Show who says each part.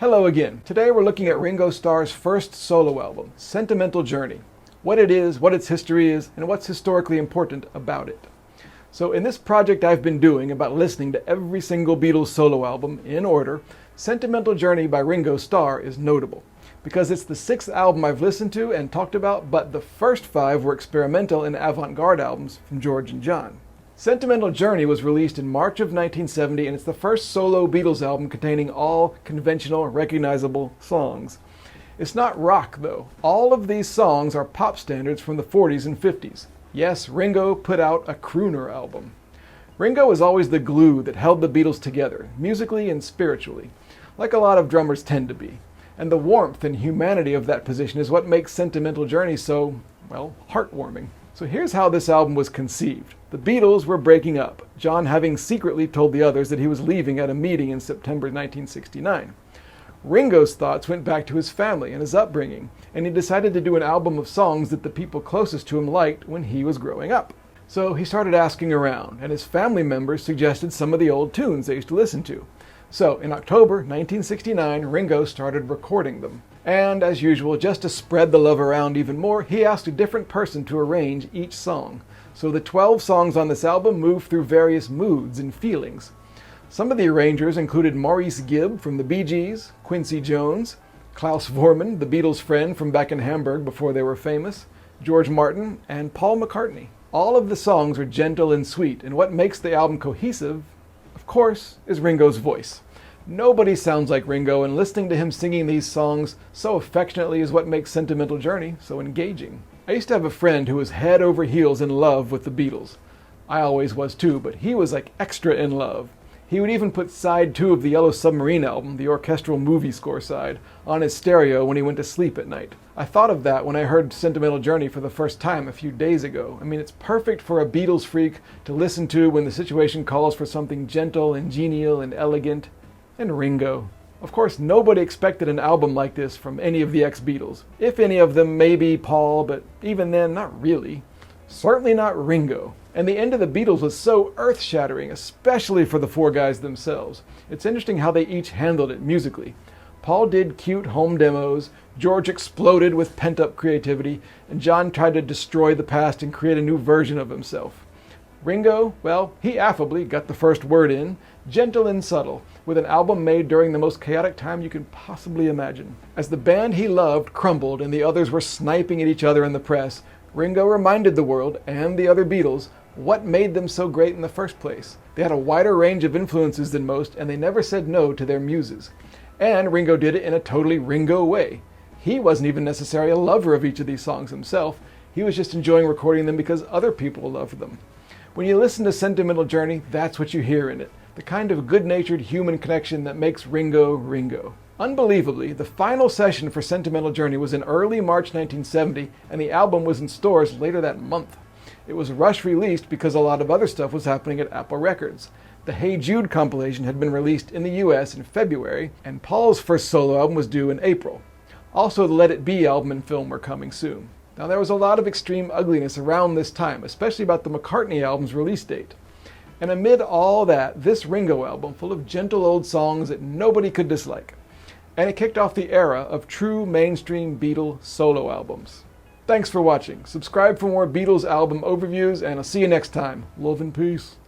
Speaker 1: Hello again. Today we're looking at Ringo Starr's first solo album, Sentimental Journey. What it is, what its history is, and what's historically important about it. So in this project I've been doing about listening to every single Beatles solo album in order, Sentimental Journey by Ringo Starr is notable. Because it's the sixth album I've listened to and talked about, but the first five were experimental and avant-garde albums from George and John. Sentimental Journey was released in March of 1970, and it's the first solo Beatles album containing all conventional, recognizable songs. It's not rock, though. All of these songs are pop standards from the 40s and 50s. Yes, Ringo put out a crooner album. Ringo was always the glue that held the Beatles together, musically and spiritually, like a lot of drummers tend to be. And the warmth and humanity of that position is what makes Sentimental Journey so, well, heartwarming. So here's how this album was conceived. The Beatles were breaking up, John having secretly told the others that he was leaving at a meeting in September 1969. Ringo's thoughts went back to his family and his upbringing, and he decided to do an album of songs that the people closest to him liked when he was growing up. So he started asking around, and his family members suggested some of the old tunes they used to listen to. So in October 1969, Ringo started recording them. And as usual, just to spread the love around even more, he asked a different person to arrange each song. So the 12 songs on this album move through various moods and feelings. Some of the arrangers included Maurice Gibb from the Bee Gees, Quincy Jones, Klaus Voormann, the Beatles' friend from back in Hamburg before they were famous, George Martin, and Paul McCartney. All of the songs are gentle and sweet, and what makes the album cohesive, of course, is Ringo's voice. Nobody sounds like Ringo, and listening to him singing these songs so affectionately is what makes Sentimental Journey so engaging. I used to have a friend who was head over heels in love with the Beatles. I always was too, but he was like extra in love. He would even put side 2 of the Yellow Submarine album, the orchestral movie score side, on his stereo when he went to sleep at night. I thought of that when I heard Sentimental Journey for the first time a few days ago. I mean, it's perfect for a Beatles freak to listen to when the situation calls for something gentle and genial and elegant. And Ringo. Of course, nobody expected an album like this from any of the ex-Beatles. If any of them, maybe Paul, but even then, not really. Certainly not Ringo. And the end of the Beatles was so earth-shattering, especially for the four guys themselves. It's interesting how they each handled it musically. Paul did cute home demos, George exploded with pent-up creativity, and John tried to destroy the past and create a new version of himself. Ringo, well, he affably got the first word in, gentle and subtle, with an album made during the most chaotic time you can possibly imagine. As the band he loved crumbled and the others were sniping at each other in the press, Ringo reminded the world, and the other Beatles, what made them so great in the first place. They had a wider range of influences than most, and they never said no to their muses. And Ringo did it in a totally Ringo way. He wasn't even necessarily a lover of each of these songs himself. He was just enjoying recording them because other people loved them. When you listen to Sentimental Journey, that's what you hear in it. The kind of good-natured human connection that makes Ringo, Ringo. Unbelievably, the final session for Sentimental Journey was in early March 1970, and the album was in stores later that month. It was rush-released because a lot of other stuff was happening at Apple Records. The Hey Jude compilation had been released in the US in February, and Paul's first solo album was due in April. Also, the Let It Be album and film were coming soon. Now, there was a lot of extreme ugliness around this time, especially about the McCartney album's release date. And amid all that, this Ringo album, full of gentle old songs that nobody could dislike. And it kicked off the era of true mainstream Beatle solo albums. Thanks for watching. Subscribe for more Beatles album overviews, and I'll see you next time. Love and peace.